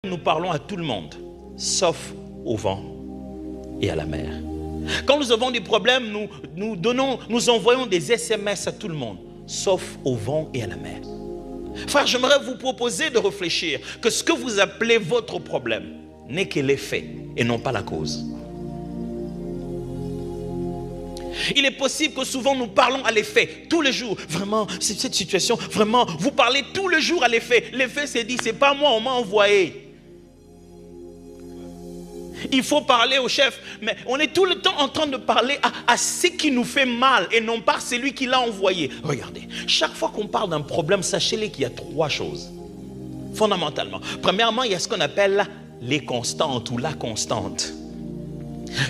Nous parlons à tout le monde, sauf au vent et à la mer. Quand nous avons des problèmes, nous envoyons des SMS à tout le monde, sauf au vent et à la mer. Frère, j'aimerais vous proposer de réfléchir que ce que vous appelez votre problème n'est que l'effet et non pas la cause. Il est possible que souvent nous parlons à l'effet, tous les jours. Vraiment, c'est cette situation, vraiment, vous parlez tous les jours à l'effet. L'effet s'est dit, c'est pas moi, on m'a envoyé. Il faut parler au chef, mais on est tout le temps en train de parler à ce qui nous fait mal et non pas celui qui l'a envoyé. Regardez, chaque fois qu'on parle d'un problème, sachez-les qu'il y a trois choses, fondamentalement. Premièrement, il y a ce qu'on appelle les constantes ou la constante.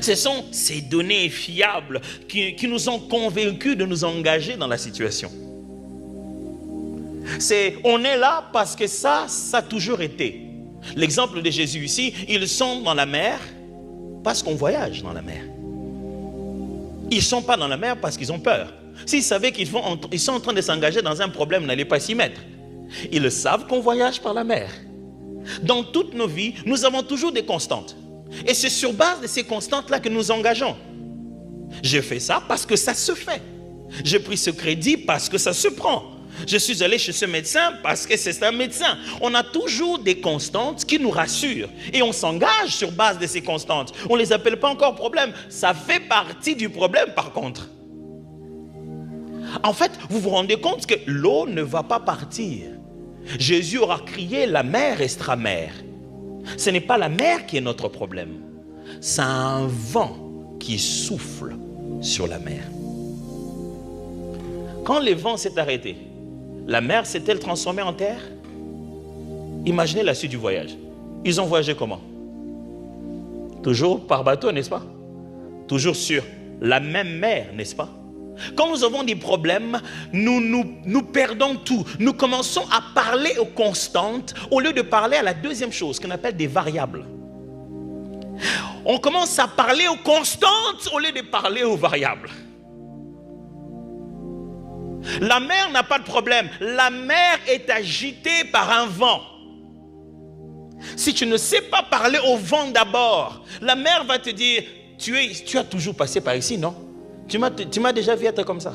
Ce sont ces données fiables qui nous ont convaincus de nous engager dans la situation. On est là parce que ça a toujours été. L'exemple de Jésus ici, ils sont dans la mer parce qu'on voyage dans la mer. Ils ne sont pas dans la mer parce qu'ils ont peur. S'ils savaient qu'ils sont en train de s'engager dans un problème, n'allaient pas s'y mettre. Ils le savent qu'on voyage par la mer. Dans toutes nos vies, nous avons toujours des constantes. Et c'est sur base de ces constantes-là que nous engageons. J'ai fait ça parce que ça se fait. J'ai pris ce crédit parce que ça se prend. Je suis allé chez ce médecin parce que c'est un médecin. On a toujours des constantes qui nous rassurent. Et on s'engage sur base de ces constantes. On ne les appelle pas encore problème. Ça fait partie du problème par contre. En fait, vous vous rendez compte que l'eau ne va pas partir. Jésus aura crié, la mer restera mer. Ce n'est pas la mer qui est notre problème. C'est un vent qui souffle sur la mer. Quand le vent s'est arrêté, la mer s'est-elle transformée en terre? Imaginez la suite du voyage. Ils ont voyagé comment? Toujours par bateau, n'est-ce pas? Toujours sur la même mer, n'est-ce pas? Quand nous avons des problèmes, nous perdons tout. Nous commençons à parler aux constantes au lieu de parler à la deuxième chose qu'on appelle des variables. On commence à parler aux constantes au lieu de parler aux variables. La mer n'a pas de problème. La mer est agitée par un vent. Si tu ne sais pas parler au vent d'abord, la mer va te dire, tu as toujours passé par ici, non? Tu m'as déjà vu être comme ça.